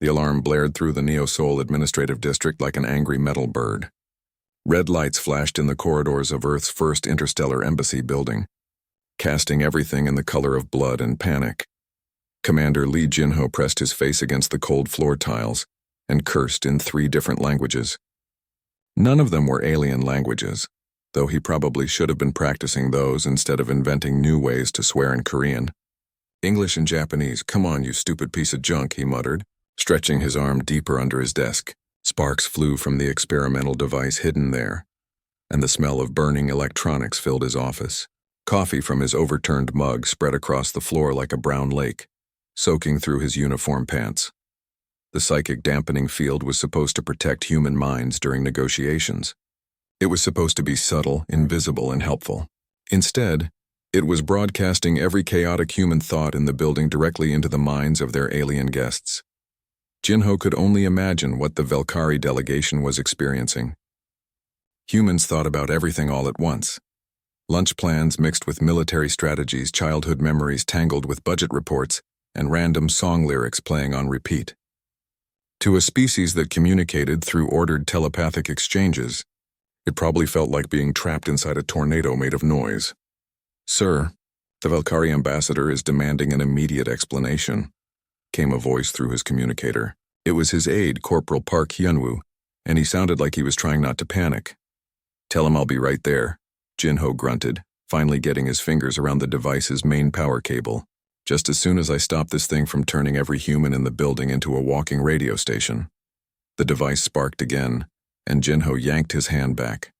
The alarm blared through the Neo-Sol administrative district like an angry metal bird. Red lights flashed in the corridors of Earth's first interstellar embassy building, casting everything in the color of blood and panic. Commander Lee Jinho pressed his face against the cold floor tiles and cursed in 3 different languages. None of them were alien languages, though he probably should have been practicing those instead of inventing new ways to swear in Korean. English and Japanese, come on, you stupid piece of junk, he muttered, stretching his arm deeper under his desk. Sparks flew from the experimental device hidden there, and the smell of burning electronics filled his office. Coffee from his overturned mug spread across the floor like a brown lake, soaking through his uniform pants. The psychic dampening field was supposed to protect human minds during negotiations. It was supposed to be subtle, invisible, and helpful. Instead, it was broadcasting every chaotic human thought in the building directly into the minds of their alien guests. Jinho could only imagine what the Velkari delegation was experiencing. Humans thought about everything all at once. Lunch plans mixed with military strategies, childhood memories tangled with budget reports, and random song lyrics playing on repeat. To a species that communicated through ordered telepathic exchanges, it probably felt like being trapped inside a tornado made of noise. "Sir, the Velkari ambassador is demanding an immediate explanation," came a voice through his communicator. It was his aide, Corporal Park Hyunwoo, and he sounded like he was trying not to panic. "Tell him I'll be right there," Jinho grunted, finally getting his fingers around the device's main power cable. "Just as soon as I stop this thing from turning every human in the building into a walking radio station." The device sparked again, and Jinho yanked his hand back.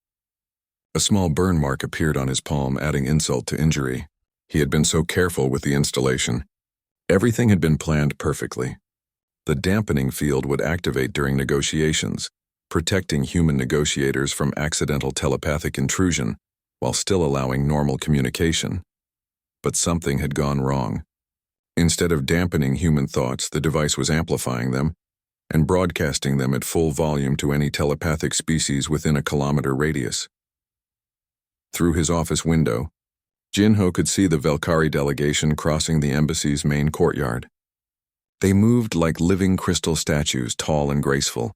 A small burn mark appeared on his palm, adding insult to injury. He had been so careful with the installation. Everything had been planned perfectly. The dampening field would activate during negotiations, protecting human negotiators from accidental telepathic intrusion while still allowing normal communication. But something had gone wrong. Instead of dampening human thoughts, the device was amplifying them and broadcasting them at full volume to any telepathic species within a kilometer radius. Through his office window, Jinho could see the Velkari delegation crossing the embassy's main courtyard. They moved like living crystal statues, tall and graceful,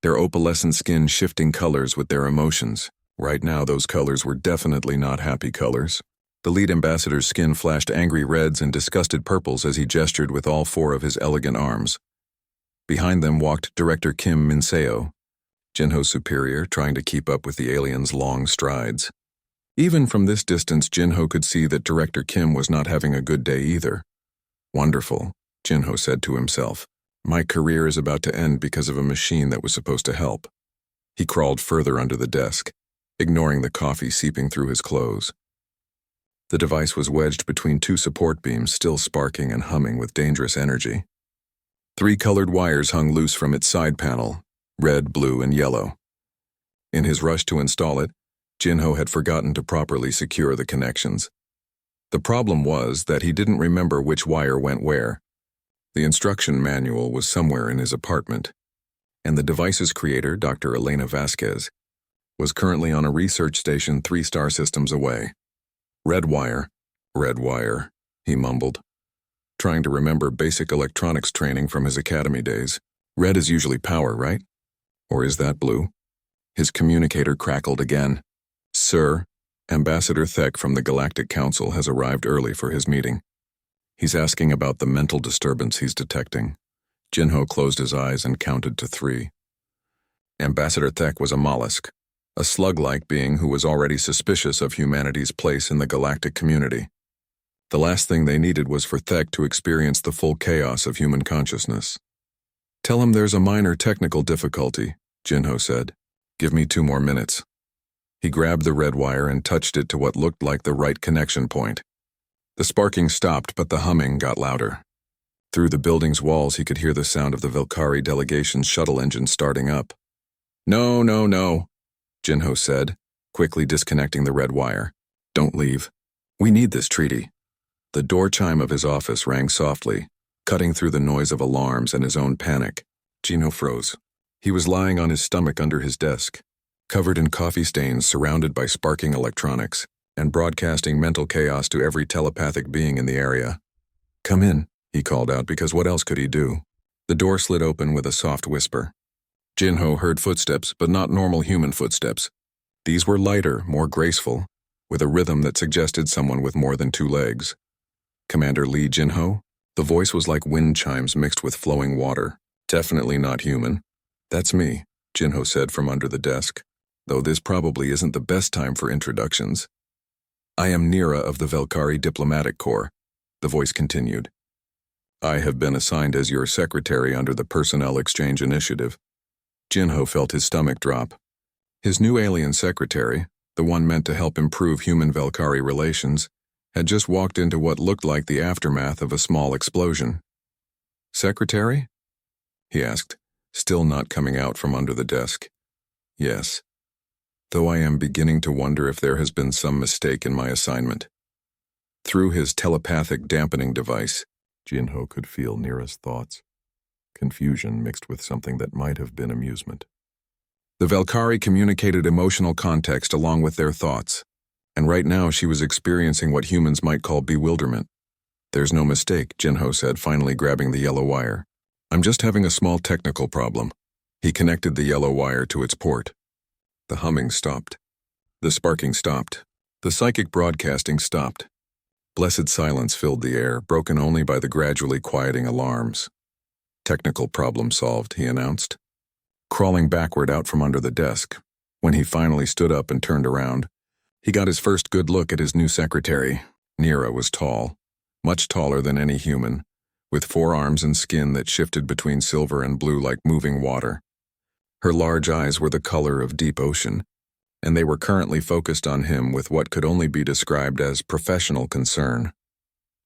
their opalescent skin shifting colors with their emotions. Right now, those colors were definitely not happy colors. The lead ambassador's skin flashed angry reds and disgusted purples as he gestured with all 4 of his elegant arms. Behind them walked Director Kim Minseo, Jinho's superior, trying to keep up with the alien's long strides. Even from this distance, Jinho could see that Director Kim was not having a good day either. "Wonderful," Jinho said to himself. "My career is about to end because of a machine that was supposed to help." He crawled further under the desk, ignoring the coffee seeping through his clothes. The device was wedged between 2 support beams, still sparking and humming with dangerous energy. 3 colored wires hung loose from its side panel, red, blue, and yellow. In his rush to install it, Jinho had forgotten to properly secure the connections. The problem was that he didn't remember which wire went where. The instruction manual was somewhere in his apartment, and the device's creator, Dr. Elena Vasquez, was currently on a research station 3 star systems away. Red wire, he mumbled, trying to remember basic electronics training from his academy days. Red is usually power, right? Or is that blue? His communicator crackled again. "Sir, Ambassador Thek from the Galactic Council has arrived early for his meeting. He's asking about the mental disturbance he's detecting." Jinho closed his eyes and counted to 3. Ambassador Thek was a mollusk, a slug-like being who was already suspicious of humanity's place in the galactic community. The last thing they needed was for Thek to experience the full chaos of human consciousness. "Tell him there's a minor technical difficulty," Jinho said. "Give me 2 more minutes." He grabbed the red wire and touched it to what looked like the right connection point. The sparking stopped, but the humming got louder. Through the building's walls, he could hear the sound of the Velkari delegation's shuttle engine starting up. "No, no, no," Jinho said, quickly disconnecting the red wire. "Don't leave. We need this treaty." The door chime of his office rang softly, cutting through the noise of alarms and his own panic. Jinho froze. He was lying on his stomach under his desk, covered in coffee stains, surrounded by sparking electronics, and broadcasting mental chaos to every telepathic being in the area. "Come in," he called out, because what else could he do? The door slid open with a soft whisper. Jinho heard footsteps, but not normal human footsteps. These were lighter, more graceful, with a rhythm that suggested someone with more than 2 legs. Commander Lee Jinho? The voice was like wind chimes mixed with flowing water. Definitely not human. That's me, Jinho said from under the desk, though this probably isn't the best time for introductions. I am Nira of the Velkari Diplomatic Corps, the voice continued. I have been assigned as your secretary under the Personnel Exchange Initiative. Jinho felt his stomach drop. His new alien secretary, the one meant to help improve human-Velkari relations, had just walked into what looked like the aftermath of a small explosion. Secretary? He asked, still not coming out from under the desk. Yes. Though I am beginning to wonder if there has been some mistake in my assignment. Through his telepathic dampening device, Jinho could feel Nira's thoughts. Confusion mixed with something that might have been amusement. The Velkari communicated emotional context along with their thoughts, and right now she was experiencing what humans might call bewilderment. There's no mistake, Jinho said, finally grabbing the yellow wire. I'm just having a small technical problem. He connected the yellow wire to its port. The humming stopped. The sparking stopped. The psychic broadcasting stopped. Blessed silence filled the air, broken only by the gradually quieting alarms. Technical problem solved, he announced. Crawling backward out from under the desk, when he finally stood up and turned around, he got his first good look at his new secretary. Nira was tall, much taller than any human, with 4 arms and skin that shifted between silver and blue like moving water. Her large eyes were the color of deep ocean, and they were currently focused on him with what could only be described as professional concern.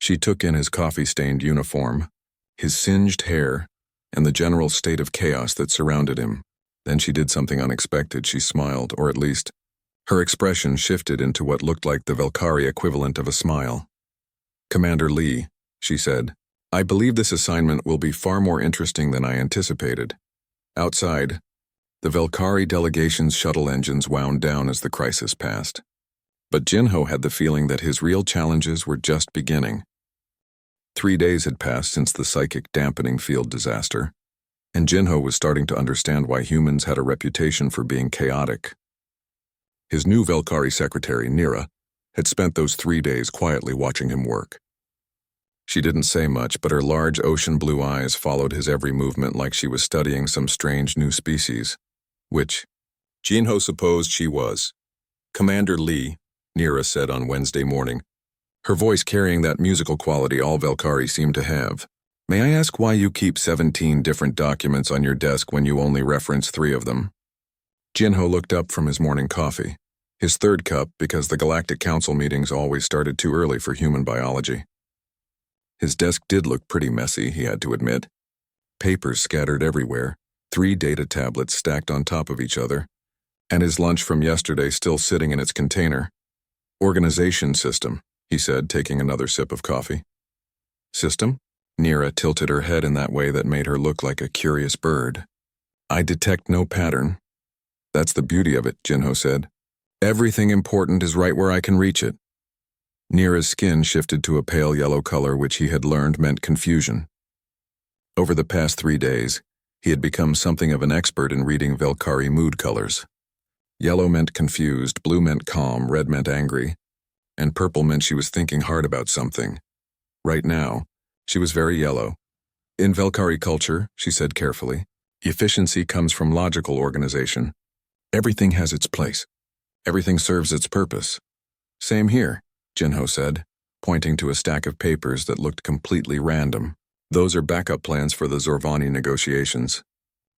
She took in his coffee-stained uniform, his singed hair, and the general state of chaos that surrounded him. Then she did something unexpected. She smiled, or at least, her expression shifted into what looked like the Velkari equivalent of a smile. Commander Lee, she said, I believe this assignment will be far more interesting than I anticipated. Outside, the Velkari delegation's shuttle engines wound down as the crisis passed. But Jinho had the feeling that his real challenges were just beginning. 3 days had passed since the psychic dampening field disaster, and Jinho was starting to understand why humans had a reputation for being chaotic. His new Velkari secretary, Nira, had spent those 3 days quietly watching him work. She didn't say much, but her large ocean blue eyes followed his every movement like she was studying some strange new species, which Jinho supposed she was. Commander Lee, Nira said on Wednesday morning, her voice carrying that musical quality all Velkari seemed to have. May I ask why you keep 17 different documents on your desk when you only reference 3 of them? Jinho looked up from his morning coffee, his 3rd cup because the Galactic Council meetings always started too early for human biology. His desk did look pretty messy, he had to admit. Papers scattered everywhere, 3 data tablets stacked on top of each other, and his lunch from yesterday still sitting in its container. Organization system, he said, taking another sip of coffee. System? Nira tilted her head in that way that made her look like a curious bird. I detect no pattern. That's the beauty of it, Jinho said. Everything important is right where I can reach it. Nira's skin shifted to a pale yellow color which he had learned meant confusion. Over the past 3 days, he had become something of an expert in reading Velkari mood colors. Yellow meant confused, blue meant calm, red meant angry, and purple meant she was thinking hard about something. Right now, she was very yellow. In Velkari culture, she said carefully, efficiency comes from logical organization. Everything has its place. Everything serves its purpose. Same here, Jinho said, pointing to a stack of papers that looked completely random. Those are backup plans for the Zorvani negotiations.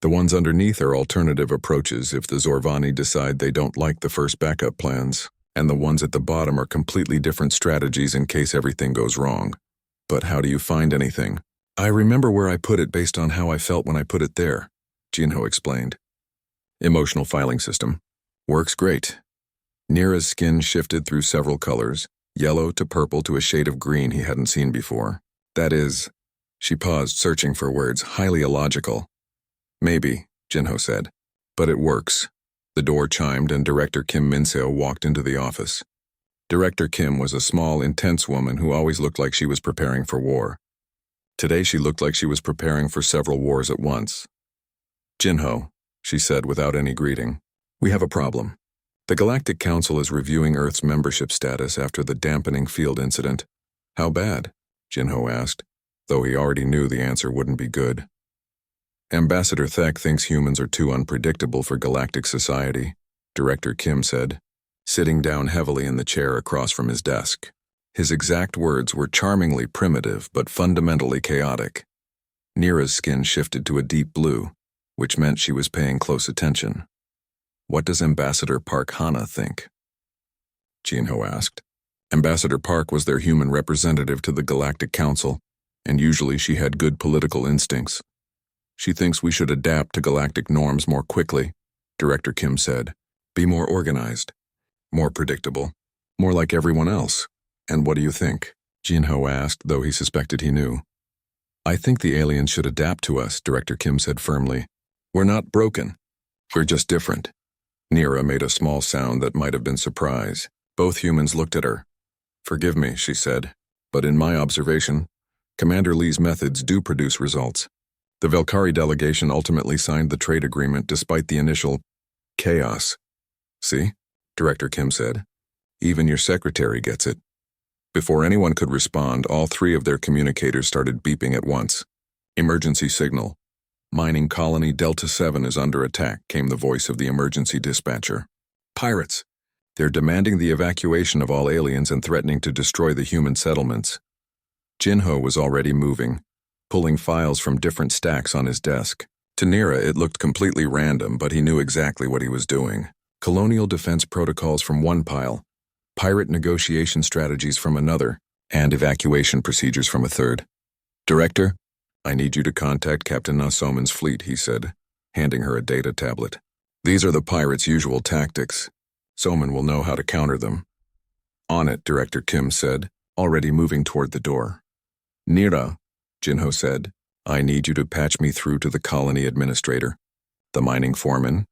The ones underneath are alternative approaches if the Zorvani decide they don't like the first backup plans, and the ones at the bottom are completely different strategies in case everything goes wrong. But how do you find anything? I remember where I put it based on how I felt when I put it there, Jinho explained. Emotional filing system. Works great. Nira's skin shifted through several colors, yellow to purple to a shade of green he hadn't seen before. That is, she paused, searching for words, highly illogical. Maybe, Jinho said, but it works. The door chimed and Director Kim Minseo walked into the office. Director Kim was a small, intense woman who always looked like she was preparing for war. Today she looked like she was preparing for several wars at once. "Jinho," she said without any greeting, "we have a problem. The Galactic Council is reviewing Earth's membership status after the dampening field incident." "How bad?" Jinho asked, though he already knew the answer wouldn't be good. "Ambassador Thek thinks humans are too unpredictable for galactic society," Director Kim said, sitting down heavily in the chair across from his desk. His exact words were charmingly primitive but fundamentally chaotic. Nira's skin shifted to a deep blue, which meant she was paying close attention. "What does Ambassador Park Hana think?" Jinho asked. Ambassador Park was their human representative to the Galactic Council, and usually she had good political instincts. "She thinks we should adapt to galactic norms more quickly," Director Kim said. "Be more organized, more predictable, more like everyone else." "And what do you think?" Jinho asked, though he suspected he knew. "I think the aliens should adapt to us," Director Kim said firmly. "We're not broken. We're just different." Nira made a small sound that might have been surprise. Both humans looked at her. "Forgive me," she said, "but in my observation, Commander Lee's methods do produce results. The Velkari delegation ultimately signed the trade agreement despite the initial chaos." "See?" Director Kim said. "Even your secretary gets it." Before anyone could respond, all three of their communicators started beeping at once. "Emergency signal. Mining colony Delta 7 is under attack," came the voice of the emergency dispatcher. "Pirates. They're demanding the evacuation of all aliens and threatening to destroy the human settlements." Jinho was already moving, pulling files from different stacks on his desk. To Nira, it looked completely random, but he knew exactly what he was doing. Colonial defense protocols from one pile, pirate negotiation strategies from another, and evacuation procedures from a third. "Director, I need you to contact Captain Nasoman's fleet," he said, handing her a data tablet. "These are the pirates' usual tactics. Soman will know how to counter them." "On it," Director Kim said, already moving toward the door. "Nira," Jinho said, "I need you to patch me through to the colony administrator, the mining foreman,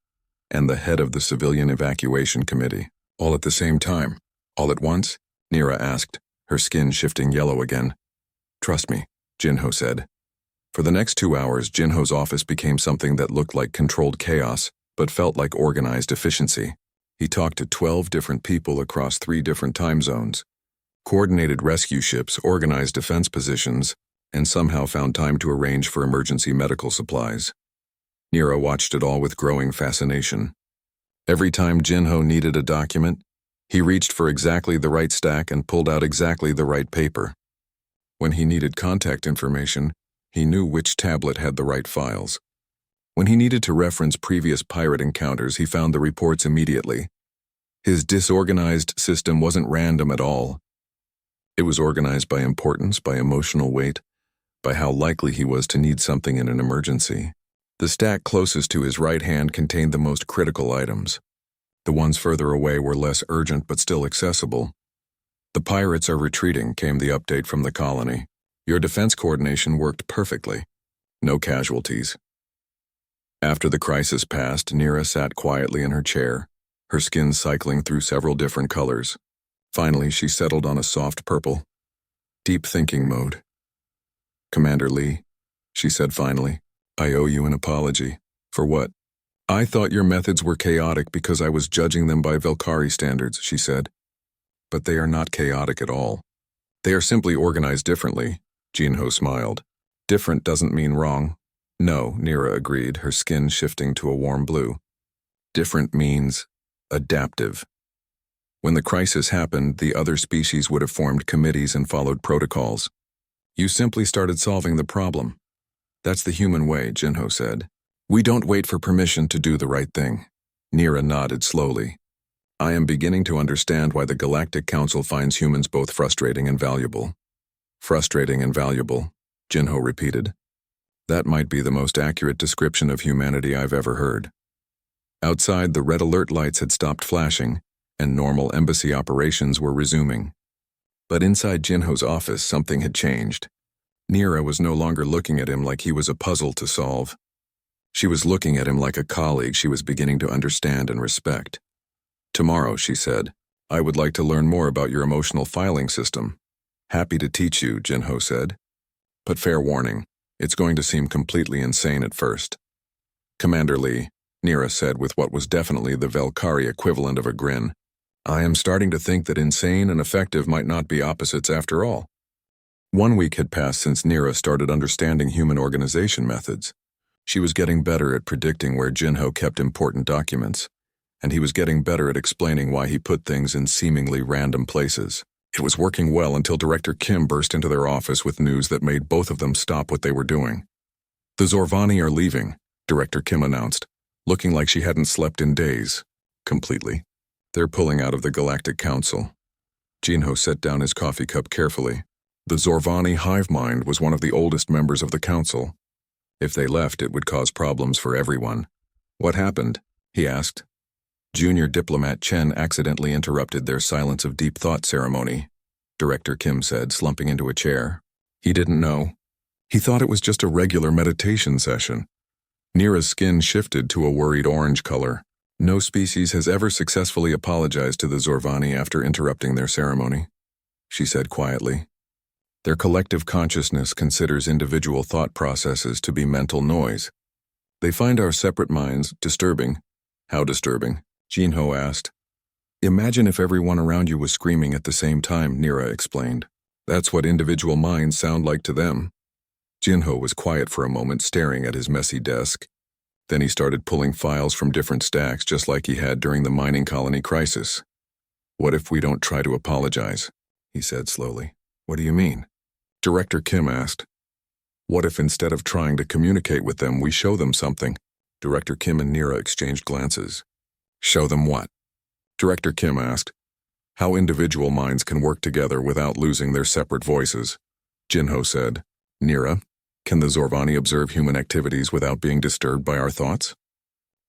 and the head of the civilian evacuation committee, all at the same time." "All at once?" Nira asked, her skin shifting yellow again. "Trust me," Jinho said. For the next 2 hours, Jinho's office became something that looked like controlled chaos, but felt like organized efficiency. He talked to 12 different people across 3 different time zones, coordinated rescue ships, organized defense positions, and somehow found time to arrange for emergency medical supplies. Nira watched it all with growing fascination. Every time Jinho needed a document, he reached for exactly the right stack and pulled out exactly the right paper. When he needed contact information, he knew which tablet had the right files. When he needed to reference previous pirate encounters, he found the reports immediately. His disorganized system wasn't random at all. It was organized by importance, by emotional weight, by how likely he was to need something in an emergency. The stack closest to his right hand contained the most critical items. The ones further away were less urgent but still accessible. "The pirates are retreating," came the update from the colony. "Your defense coordination worked perfectly. No casualties." After the crisis passed, Nira sat quietly in her chair, her skin cycling through several different colors. Finally, she settled on a soft purple. Deep thinking mode. "Commander Lee," she said finally, "I owe you an apology." "For what?" "I thought your methods were chaotic because I was judging them by Velkari standards," she said. "But they are not chaotic at all. They are simply organized differently," Jinho smiled. "Different doesn't mean wrong." "No," Nira agreed, her skin shifting to a warm blue. "Different means adaptive. When the crisis happened, the other species would have formed committees and followed protocols. You simply started solving the problem. That's the human way," Jinho said. "We don't wait for permission to do the right thing." Nira nodded slowly. "I am beginning to understand why the Galactic Council finds humans both frustrating and valuable." "Frustrating and valuable," Jinho repeated. "That might be the most accurate description of humanity I've ever heard." Outside, the red alert lights had stopped flashing, and normal embassy operations were resuming. But inside Jinho's office, something had changed. Nira was no longer looking at him like he was a puzzle to solve. She was looking at him like a colleague she was beginning to understand and respect. "Tomorrow," she said, "I would like to learn more about your emotional filing system." "Happy to teach you," Jinho said. But fair warning, it's going to seem completely insane at first. Commander Lee, Nira said with what was definitely the Velkari equivalent of a grin. I am starting to think that insane and effective might not be opposites after all. 1 week had passed since Nira started understanding human organization methods. She was getting better at predicting where Jinho kept important documents, and he was getting better at explaining why he put things in seemingly random places. It was working well until Director Kim burst into their office with news that made both of them stop what they were doing. The Zorvani are leaving, Director Kim announced, looking like she hadn't slept in days. Completely. They're pulling out of the Galactic Council. Jinho set down his coffee cup carefully. The Zorvani hive mind was one of the oldest members of the council. If they left, it would cause problems for everyone. What happened? He asked. Junior diplomat Chen accidentally interrupted their silence of deep thought ceremony, Director Kim said, slumping into a chair. He didn't know. He thought it was just a regular meditation session. Nira's skin shifted to a worried orange color. No species has ever successfully apologized to the Zorvani after interrupting their ceremony, she said quietly. Their collective consciousness considers individual thought processes to be mental noise. They find our separate minds disturbing. How disturbing? Jinho asked. Imagine if everyone around you was screaming at the same time, Nira explained. That's what individual minds sound like to them. Jinho was quiet for a moment, staring at his messy desk. Then he started pulling files from different stacks just like he had during the mining colony crisis. What if we don't try to apologize? He said slowly. What do you mean? Director Kim asked. What if instead of trying to communicate with them, we show them something? Director Kim and Nira exchanged glances. Show them what? Director Kim asked. How individual minds can work together without losing their separate voices. Jinho said. Nira, can the Zorvani observe human activities without being disturbed by our thoughts?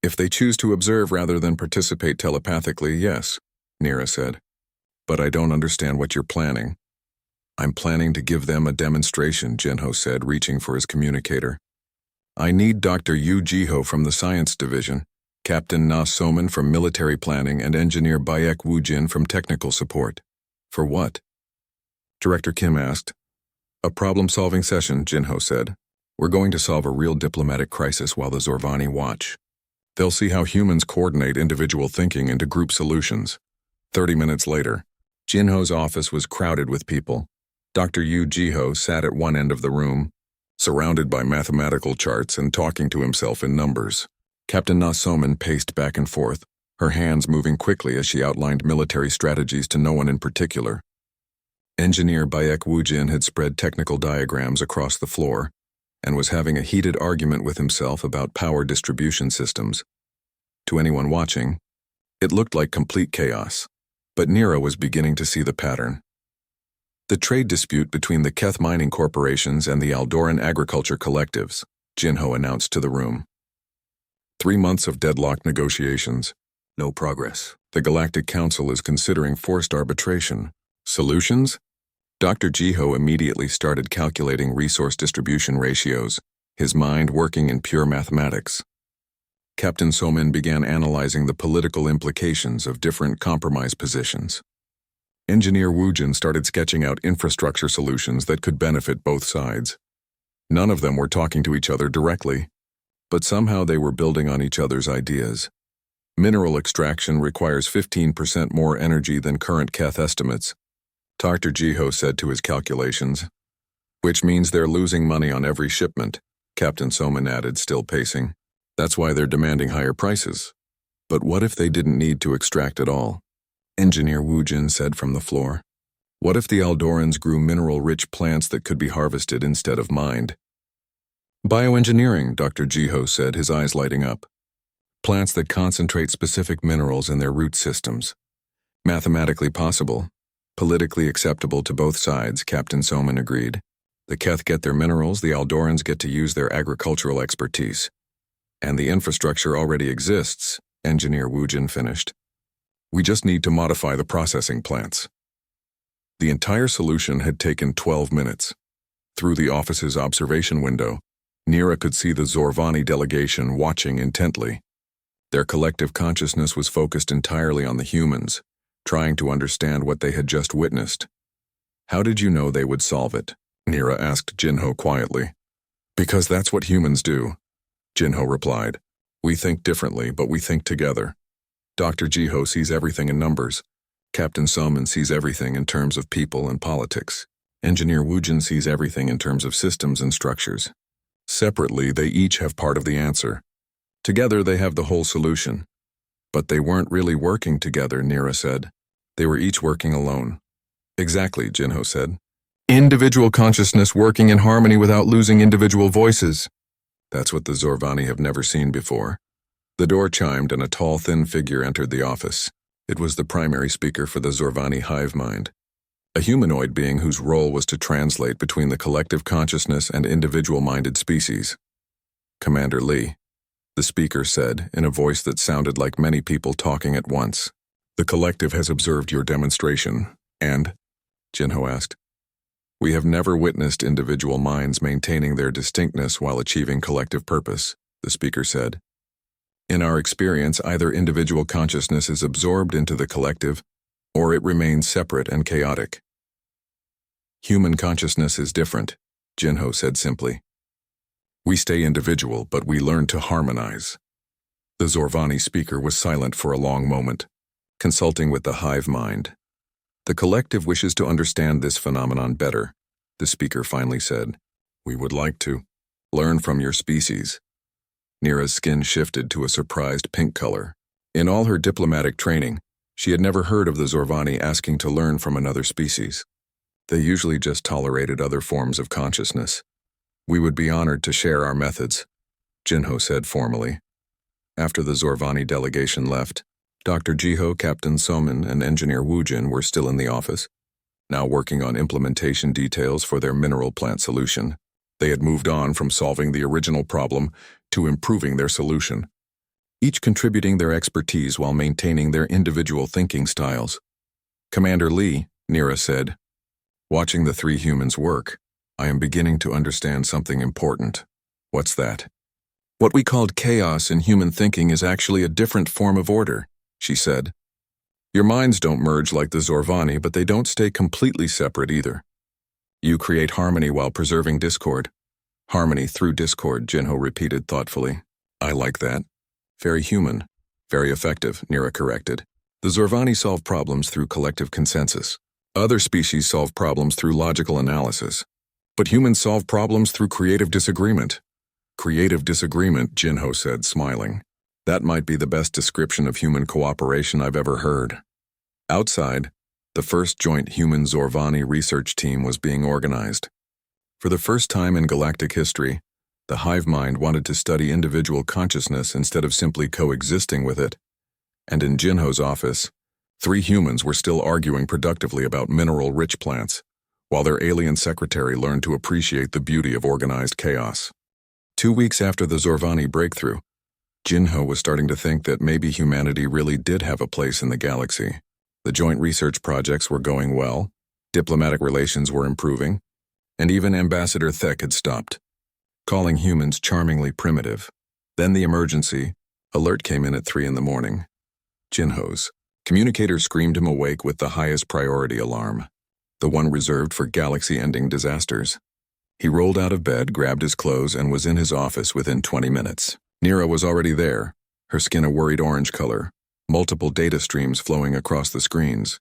If they choose to observe rather than participate telepathically, yes, Nira said. But I don't understand what you're planning. I'm planning to give them a demonstration, Jinho said, reaching for his communicator. I need Dr. Yu Jiho from the Science Division, Captain Na Soman from Military Planning, and Engineer Bayek Wujin from Technical Support. For what? Director Kim asked. A problem-solving session, Jinho said. We're going to solve a real diplomatic crisis while the Zorvani watch. They'll see how humans coordinate individual thinking into group solutions. 30 minutes later, Jinho's office was crowded with people. Dr. Yu Jiho sat at one end of the room, surrounded by mathematical charts and talking to himself in numbers. Captain Na Soman paced back and forth, her hands moving quickly as she outlined military strategies to no one in particular. Engineer Bayek Wujin had spread technical diagrams across the floor and was having a heated argument with himself about power distribution systems. To anyone watching, it looked like complete chaos, but Nira was beginning to see the pattern. The trade dispute between the Keth mining corporations and the Aldoran agriculture collectives, Jinho announced to the room. 3 months of deadlocked negotiations. No progress. The Galactic Council is considering forced arbitration. Solutions? Dr. Jiho immediately started calculating resource distribution ratios, his mind working in pure mathematics. Captain Soman began analyzing the political implications of different compromise positions. Engineer Wujin started sketching out infrastructure solutions that could benefit both sides. None of them were talking to each other directly, but somehow they were building on each other's ideas. Mineral extraction requires 15% more energy than current Keth estimates, Dr. Jiho said to his calculations. Which means they're losing money on every shipment, Captain Soman added, still pacing. That's why they're demanding higher prices. But what if they didn't need to extract at all? Engineer Wujin said from the floor. What if the Aldorans grew mineral-rich plants that could be harvested instead of mined? Bioengineering, Dr. Jiho said, his eyes lighting up. Plants that concentrate specific minerals in their root systems. Mathematically possible. Politically acceptable to both sides, Captain Soman agreed. The Keth get their minerals, the Aldorans get to use their agricultural expertise. And the infrastructure already exists, Engineer Wujin finished. We just need to modify the processing plants. The entire solution had taken 12 minutes. Through the office's observation window, Nira could see the Zorvani delegation watching intently. Their collective consciousness was focused entirely on the humans, trying to understand what they had just witnessed. How did you know they would solve it? Nira asked Jinho quietly. Because that's what humans do, Jinho replied. We think differently, but we think together. Dr. Jiho sees everything in numbers. Captain Soman sees everything in terms of people and politics. Engineer Woojin sees everything in terms of systems and structures. Separately, they each have part of the answer. Together, they have the whole solution. But they weren't really working together, Nira said. They were each working alone. Exactly, Jinho said. Individual consciousness working in harmony without losing individual voices. That's what the Zorvani have never seen before. The door chimed and a tall, thin figure entered the office. It was the primary speaker for the Zorvani hive mind, a humanoid being whose role was to translate between the collective consciousness and individual-minded species. Commander Lee, the speaker said in a voice that sounded like many people talking at once. The collective has observed your demonstration, and, Jinho asked, we have never witnessed individual minds maintaining their distinctness while achieving collective purpose, the speaker said. In our experience, either individual consciousness is absorbed into the collective, or it remains separate and chaotic. Human consciousness is different, Jinho said simply. We stay individual, but we learn to harmonize. The Zorvani speaker was silent for a long moment, consulting with the hive mind. The collective wishes to understand this phenomenon better, the speaker finally said. We would like to learn from your species. Nira's skin shifted to a surprised pink color. In all her diplomatic training, she had never heard of the Zorvani asking to learn from another species. They usually just tolerated other forms of consciousness. We would be honored to share our methods, Jinho said formally. After the Zorvani delegation left, Dr. Jiho, Captain Soman, and Engineer Woojin were still in the office, now working on implementation details for their mineral plant solution. They had moved on from solving the original problem to improving their solution, each contributing their expertise while maintaining their individual thinking styles. Commander Lee, Nira said, watching the three humans work, I am beginning to understand something important. What's that? What we called chaos in human thinking is actually a different form of order, she said. Your minds don't merge like the Zorvani, but they don't stay completely separate either. You create harmony while preserving discord. Harmony through discord, Jinho repeated thoughtfully. I like that. Very human. Very effective, Nira corrected. The Zorvani solve problems through collective consensus. Other species solve problems through logical analysis. But humans solve problems through creative disagreement. Creative disagreement, Jinho said, smiling. That might be the best description of human cooperation I've ever heard. Outside, the first joint human Zorvani research team was being organized. For the first time in galactic history, the hive mind wanted to study individual consciousness instead of simply coexisting with it. And in Jinho's office, three humans were still arguing productively about mineral-rich plants, while their alien secretary learned to appreciate the beauty of organized chaos. 2 weeks after the Zorvani breakthrough, Jinho was starting to think that maybe humanity really did have a place in the galaxy. The joint research projects were going well, diplomatic relations were improving, and even Ambassador Thek had stopped, calling humans charmingly primitive. Then the emergency alert came in at 3 in the morning. Jinho's communicator screamed him awake with the highest priority alarm, the one reserved for galaxy-ending disasters. He rolled out of bed, grabbed his clothes, and was in his office within 20 minutes. Nira was already there, her skin a worried orange color, multiple data streams flowing across the screens.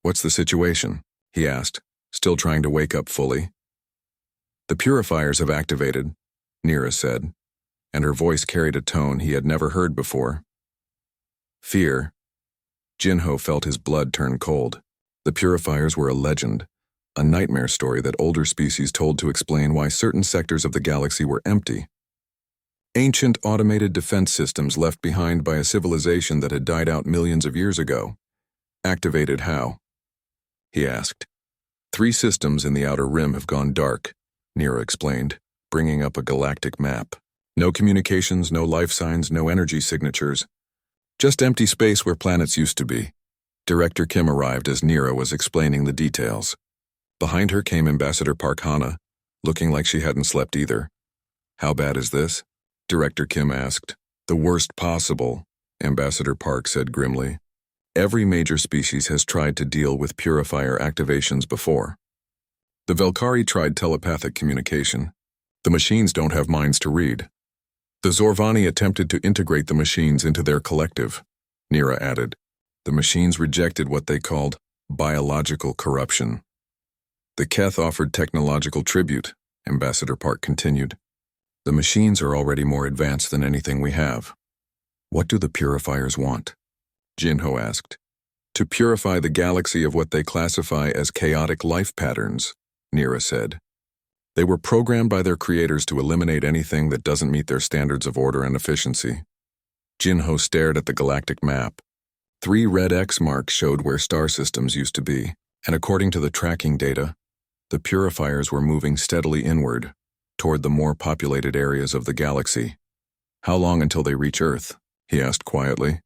What's the situation? He asked, still trying to wake up fully. The purifiers have activated, Nira said, and her voice carried a tone he had never heard before. Fear. Jinho felt his blood turn cold. The purifiers were a legend, a nightmare story that older species told to explain why certain sectors of the galaxy were empty. Ancient automated defense systems left behind by a civilization that had died out millions of years ago. Activated how? He asked. 3 systems in the outer rim have gone dark, Nira explained, bringing up a galactic map. No communications, no life signs, no energy signatures. Just empty space where planets used to be. Director Kim arrived as Nira was explaining the details. Behind her came Ambassador Park Hana, looking like she hadn't slept either. How bad is this? Director Kim asked. The worst possible, Ambassador Park said grimly. Every major species has tried to deal with purifier activations before. The Velkari tried telepathic communication. The machines don't have minds to read. The Zorvani attempted to integrate the machines into their collective. Nira added. The machines rejected what they called biological corruption. The Keth offered technological tribute, Ambassador Park continued. The machines are already more advanced than anything we have. What do the purifiers want? Jinho asked. To purify the galaxy of what they classify as chaotic life patterns, Nira said. They were programmed by their creators to eliminate anything that doesn't meet their standards of order and efficiency. Jinho stared at the galactic map. 3 red X marks showed where star systems used to be, and according to the tracking data, the purifiers were moving steadily inward, toward the more populated areas of the galaxy. How long until they reach Earth? He asked quietly.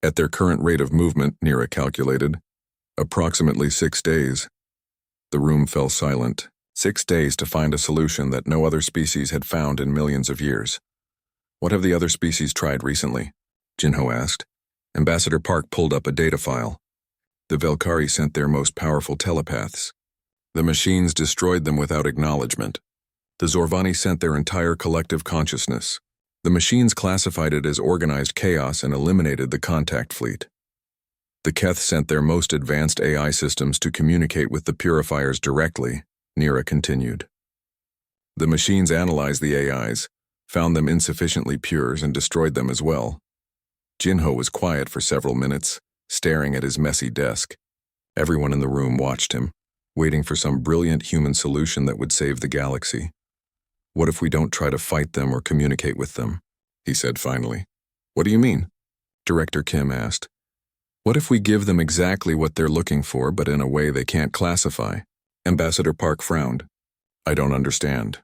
At their current rate of movement, Nira calculated, approximately 6 days. The room fell silent. 6 days to find a solution that no other species had found in millions of years. What have the other species tried recently? Jinho asked. Ambassador Park pulled up a data file. The Velkari sent their most powerful telepaths. The machines destroyed them without acknowledgement. The Zorvani sent their entire collective consciousness. The machines classified it as organized chaos and eliminated the contact fleet. The Keth sent their most advanced AI systems to communicate with the purifiers directly, Nira continued. The machines analyzed the AIs, found them insufficiently pure and destroyed them as well. Jinho was quiet for several minutes, staring at his messy desk. Everyone in the room watched him, waiting for some brilliant human solution that would save the galaxy. What if we don't try to fight them or communicate with them? He said finally. What do you mean? Director Kim asked. What if we give them exactly what they're looking for, but in a way they can't classify? Ambassador Park frowned. I don't understand.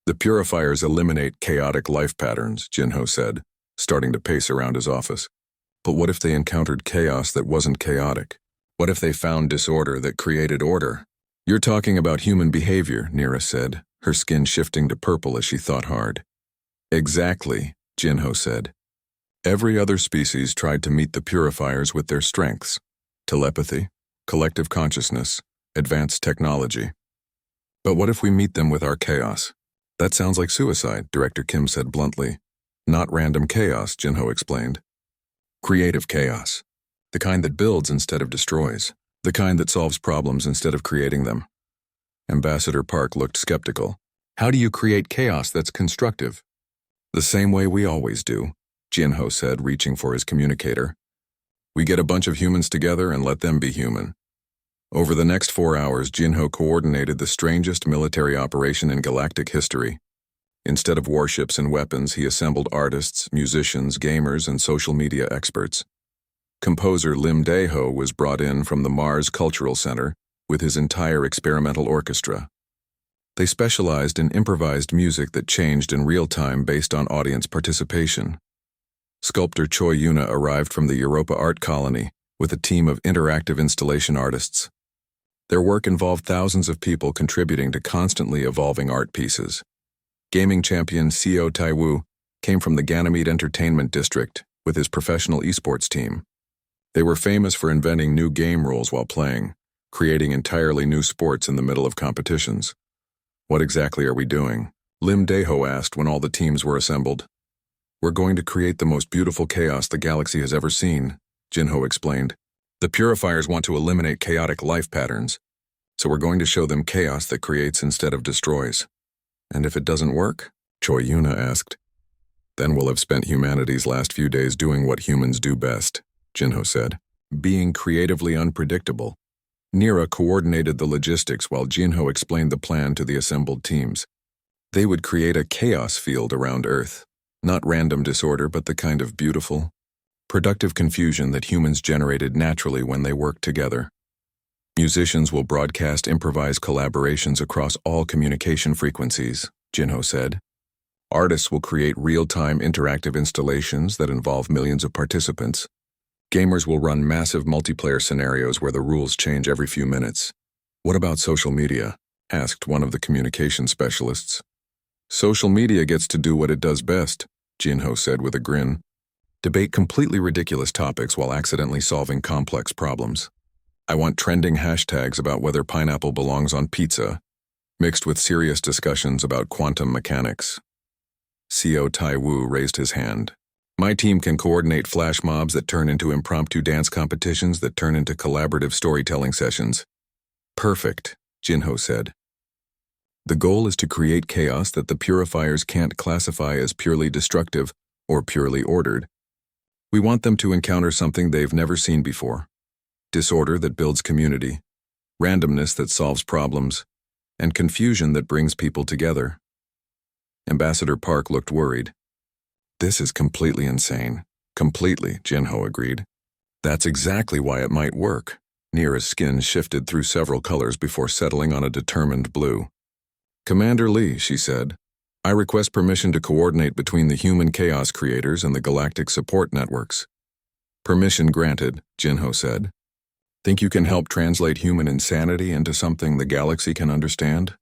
The purifiers eliminate chaotic life patterns, Jinho said, starting to pace around his office. But what if they encountered chaos that wasn't chaotic? What if they found disorder that created order? You're talking about human behavior, Nira said, her skin shifting to purple as she thought hard. Exactly, Jinho said. Every other species tried to meet the purifiers with their strengths: telepathy, collective consciousness, advanced technology. But what if we meet them with our chaos? That sounds like suicide, Director Kim said bluntly. Not random chaos, Jinho explained. Creative chaos. The kind that builds instead of destroys. The kind that solves problems instead of creating them. Ambassador Park looked skeptical. How do you create chaos that's constructive? The same way we always do, Jinho said, reaching for his communicator. We get a bunch of humans together and let them be human. Over the next 4 hours, Jinho coordinated the strangest military operation in galactic history. Instead of warships and weapons, he assembled artists, musicians, gamers, and social media experts. Composer Lim Dae-ho was brought in from the Mars Cultural Center with his entire experimental orchestra. They specialized in improvised music that changed in real time based on audience participation. Sculptor Choi Yuna arrived from the Europa Art Colony with a team of interactive installation artists. Their work involved thousands of people contributing to constantly evolving art pieces. Gaming champion Seo Taiwu came from the Ganymede Entertainment District with his professional esports team. They were famous for inventing new game rules while playing, creating entirely new sports in the middle of competitions. What exactly are we doing? Lim Dae-ho asked when all the teams were assembled. We're going to create the most beautiful chaos the galaxy has ever seen, Jinho explained. The purifiers want to eliminate chaotic life patterns, so we're going to show them chaos that creates instead of destroys. And if it doesn't work? Choi Yuna asked. Then we'll have spent humanity's last few days doing what humans do best, Jinho said, being creatively unpredictable. Nira coordinated the logistics while Jinho explained the plan to the assembled teams. They would create a chaos field around Earth, not random disorder but the kind of beautiful, productive confusion that humans generated naturally when they worked together. Musicians will broadcast improvised collaborations across all communication frequencies, Jinho said. Artists will create real-time interactive installations that involve millions of participants. Gamers will run massive multiplayer scenarios where the rules change every few minutes. What about social media? Asked one of the communication specialists. Social media gets to do what it does best, Jinho said with a grin. Debate completely ridiculous topics while accidentally solving complex problems. I want trending hashtags about whether pineapple belongs on pizza, mixed with serious discussions about quantum mechanics. CO Tai Wu raised his hand. My team can coordinate flash mobs that turn into impromptu dance competitions that turn into collaborative storytelling sessions. Perfect, Jinho said. The goal is to create chaos that the purifiers can't classify as purely destructive or purely ordered. We want them to encounter something they've never seen before. Disorder that builds community, randomness that solves problems, and confusion that brings people together. Ambassador Park looked worried. This is completely insane. Completely, Jinho agreed. That's exactly why it might work. Nira's skin shifted through several colors before settling on a determined blue. Commander Lee, she said, I request permission to coordinate between the human chaos creators and the galactic support networks. Permission granted, Jinho said. Think you can help translate human insanity into something the galaxy can understand?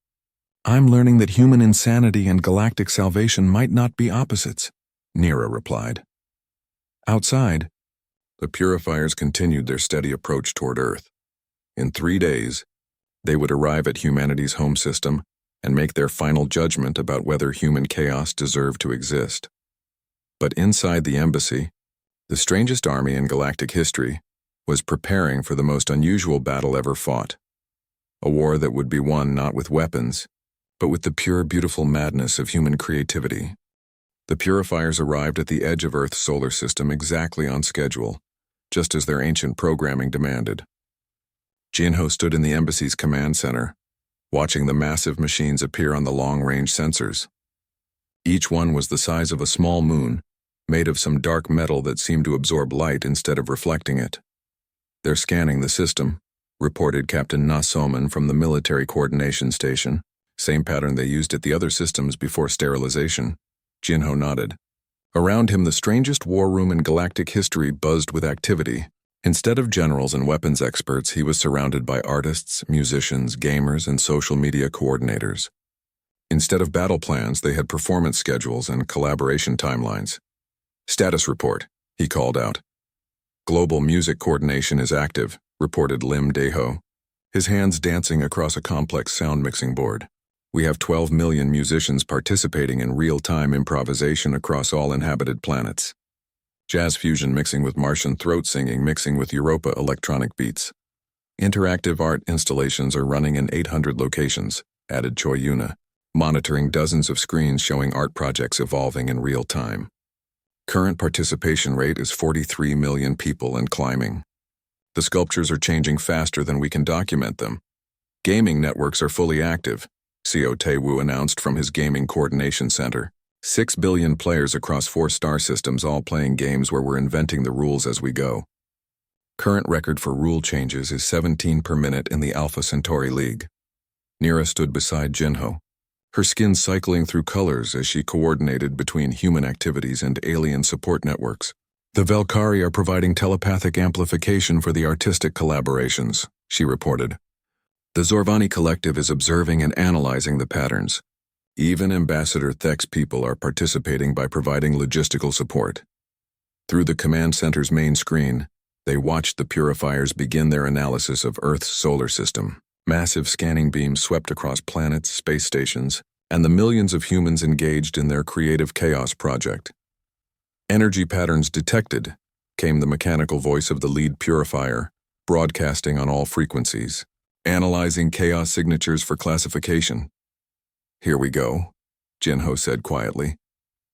I'm learning that human insanity and galactic salvation might not be opposites, Nira replied. Outside, the purifiers continued their steady approach toward Earth. In 3 days, they would arrive at humanity's home system and make their final judgment about whether human chaos deserved to exist. But inside the embassy, the strangest army in galactic history was preparing for the most unusual battle ever fought. A war that would be won not with weapons, but with the pure, beautiful madness of human creativity. The purifiers arrived at the edge of Earth's solar system exactly on schedule, just as their ancient programming demanded. Jinho stood in the embassy's command center, watching the massive machines appear on the long-range sensors. Each one was the size of a small moon, made of some dark metal that seemed to absorb light instead of reflecting it. They're scanning the system, reported Captain Na Soman from the military coordination station, same pattern they used at the other systems before sterilization. Jinho nodded. Around him, the strangest war room in galactic history buzzed with activity. Instead of generals and weapons experts, he was surrounded by artists, musicians, gamers, and social media coordinators. Instead of battle plans, they had performance schedules and collaboration timelines. Status report, he called out. Global music coordination is active, reported Lim Deho, his hands dancing across a complex sound mixing board. We have 12 million musicians participating in real-time improvisation across all inhabited planets. Jazz fusion mixing with Martian throat singing mixing with Europa electronic beats. Interactive art installations are running in 800 locations, added Choi Yuna, monitoring dozens of screens showing art projects evolving in real time. Current participation rate is 43 million people and climbing. The sculptures are changing faster than we can document them. Gaming networks are fully active, CO Taewoo announced from his gaming coordination center. 6 billion players across 4 star systems all playing games where we're inventing the rules as we go. Current record for rule changes is 17 per minute in the Alpha Centauri League. Nira stood beside Jinho, her skin cycling through colors as she coordinated between human activities and alien support networks. The Velkari are providing telepathic amplification for the artistic collaborations, she reported. The Zorvani Collective is observing and analyzing the patterns. Even Ambassador Thek's people are participating by providing logistical support. Through the command center's main screen, they watched the purifiers begin their analysis of Earth's solar system. Massive scanning beams swept across planets, space stations, and the millions of humans engaged in their creative chaos project. Energy patterns detected, came the mechanical voice of the lead purifier, broadcasting on all frequencies, analyzing chaos signatures for classification. Here we go, Jinho said quietly.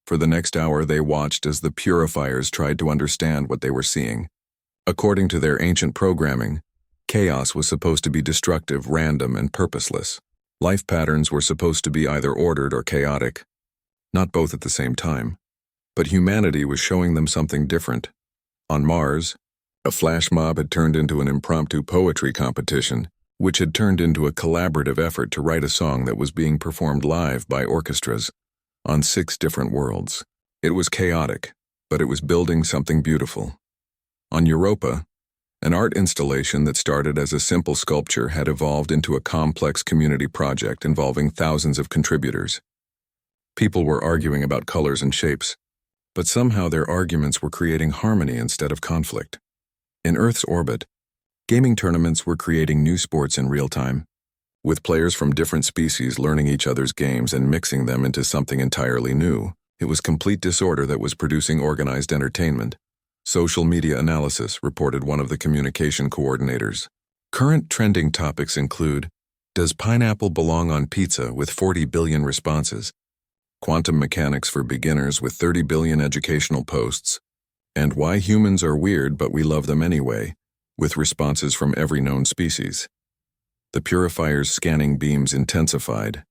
For the next hour they watched as the purifiers tried to understand what they were seeing. According to their ancient programming, chaos was supposed to be destructive, random, and purposeless. Life patterns were supposed to be either ordered or chaotic, not both at the same time. But humanity was showing them something different. On Mars, a flash mob had turned into an impromptu poetry competition, which had turned into a collaborative effort to write a song that was being performed live by orchestras on 6 different worlds. It was chaotic, but it was building something beautiful. On Europa, an art installation that started as a simple sculpture had evolved into a complex community project involving thousands of contributors. People were arguing about colors and shapes, but somehow their arguments were creating harmony instead of conflict. In Earth's orbit, Gaming tournaments were creating new sports in real time, with players from different species learning each other's games and mixing them into something entirely new. It was complete disorder that was producing organized entertainment. Social media analysis, reported one of the communication coordinators. Current trending topics include, does pineapple belong on pizza with 40 billion responses? Quantum mechanics for beginners with 30 billion educational posts, and why humans are weird but we love them anyway, with responses from every known species. The purifier's scanning beams intensified.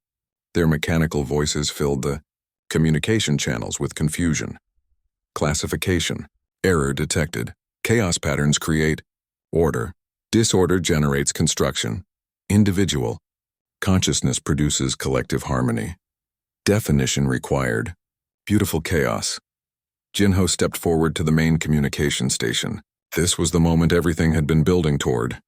Their mechanical voices filled the communication channels with confusion. Classification. Error detected. Chaos patterns create order. Disorder generates construction. Individual. Consciousness produces collective harmony. Definition required. Beautiful chaos. Jinho stepped forward to the main communication station. This was the moment everything had been building toward.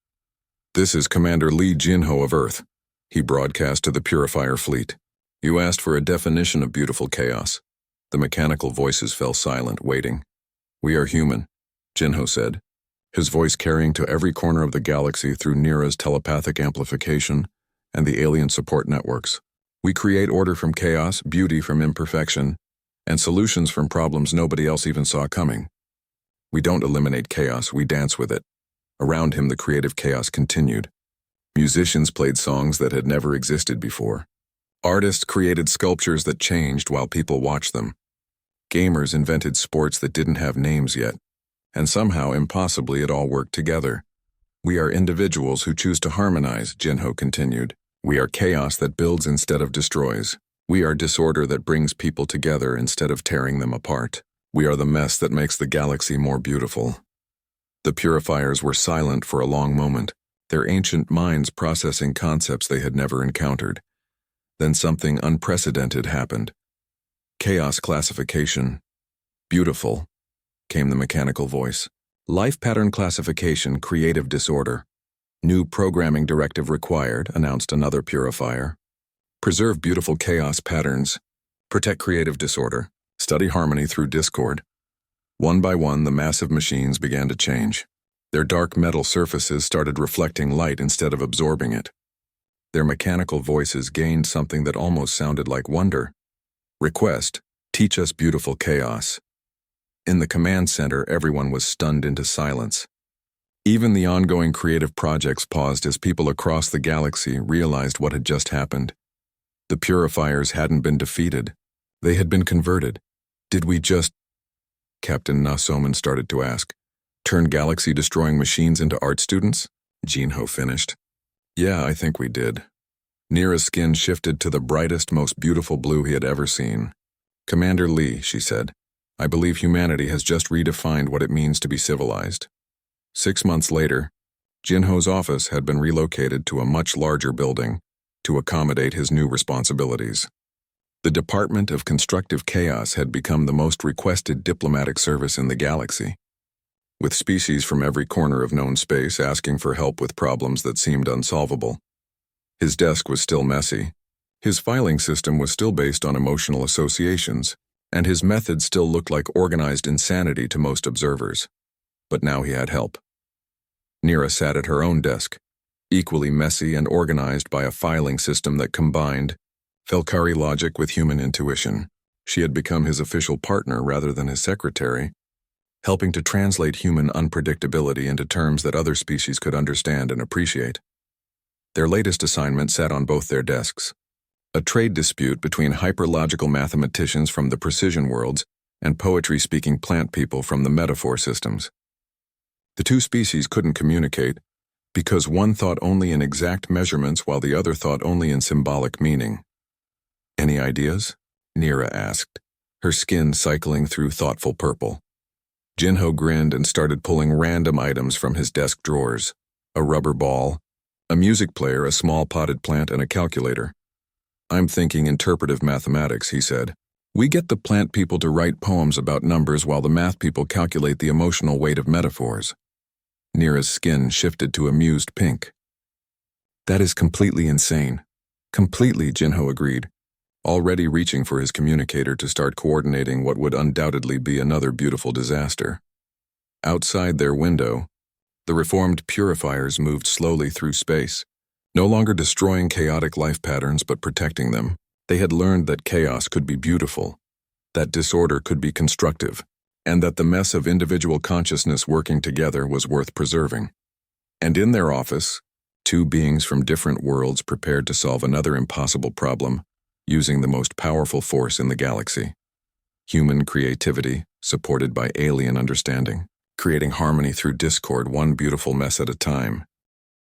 This is Commander Lee Jinho of Earth, he broadcast to the Purifier fleet. You asked for a definition of beautiful chaos. The mechanical voices fell silent, waiting. We are human, Jinho said, his voice carrying to every corner of the galaxy through Nira's telepathic amplification and the alien support networks. We create order from chaos, beauty from imperfection, and solutions from problems nobody else even saw coming. We don't eliminate chaos, we dance with it. Around him, the creative chaos continued. Musicians played songs that had never existed before. Artists created sculptures that changed while people watched them. Gamers invented sports that didn't have names yet. And somehow, impossibly, it all worked together. We are individuals who choose to harmonize, Jinho continued. We are chaos that builds instead of destroys. We are disorder that brings people together instead of tearing them apart. We are the mess that makes the galaxy more beautiful. The purifiers were silent for a long moment, their ancient minds processing concepts they had never encountered. Then something unprecedented happened. Chaos classification. Beautiful, came the mechanical voice. Life pattern classification, creative disorder. New programming directive required, announced another purifier. Preserve beautiful chaos patterns. Protect creative disorder. Study harmony through discord. One by one, the massive machines began to change. Their dark metal surfaces started reflecting light instead of absorbing it. Their mechanical voices gained something that almost sounded like wonder. Request, teach us beautiful chaos. In the command center, everyone was stunned into silence. Even the ongoing creative projects paused as people across the galaxy realized what had just happened. The purifiers hadn't been defeated. They had been converted. Did we just, Captain Nasoman started to ask, turn galaxy-destroying machines into art students? Jinho finished. Yeah, I think we did. Nira's skin shifted to the brightest, most beautiful blue he had ever seen. Commander Lee, she said, I believe humanity has just redefined what it means to be civilized. 6 months later, Jinho's office had been relocated to a much larger building to accommodate his new responsibilities. The Department of Constructive Chaos had become the most requested diplomatic service in the galaxy, with species from every corner of known space asking for help with problems that seemed unsolvable. His desk was still messy. His filing system was still based on emotional associations, and his methods still looked like organized insanity to most observers. But now he had help. Nira sat at her own desk, equally messy and organized by a filing system that combined Felkari logic with human intuition. She had become his official partner rather than his secretary, helping to translate human unpredictability into terms that other species could understand and appreciate. Their latest assignment sat on both their desks. A trade dispute between hyperlogical mathematicians from the precision worlds and poetry-speaking plant people from the metaphor systems. The two species couldn't communicate because one thought only in exact measurements while the other thought only in symbolic meaning. Any ideas? Nira asked, her skin cycling through thoughtful purple. Jinho grinned and started pulling random items from his desk drawers. A rubber ball, a music player, a small potted plant, and a calculator. I'm thinking interpretive mathematics, he said. We get the plant people to write poems about numbers while the math people calculate the emotional weight of metaphors. Nira's skin shifted to amused pink. That is completely insane. Completely, Jinho agreed, already reaching for his communicator to start coordinating what would undoubtedly be another beautiful disaster. Outside their window, The reformed purifiers moved slowly through space, no longer destroying chaotic life patterns but protecting them. They had learned that chaos could be beautiful, that disorder could be constructive, and that the mess of individual consciousness working together was worth preserving. And in their office, two beings from different worlds prepared to solve another impossible problem, using the most powerful force in the galaxy: human creativity, supported by alien understanding, creating harmony through discord, one beautiful mess at a time.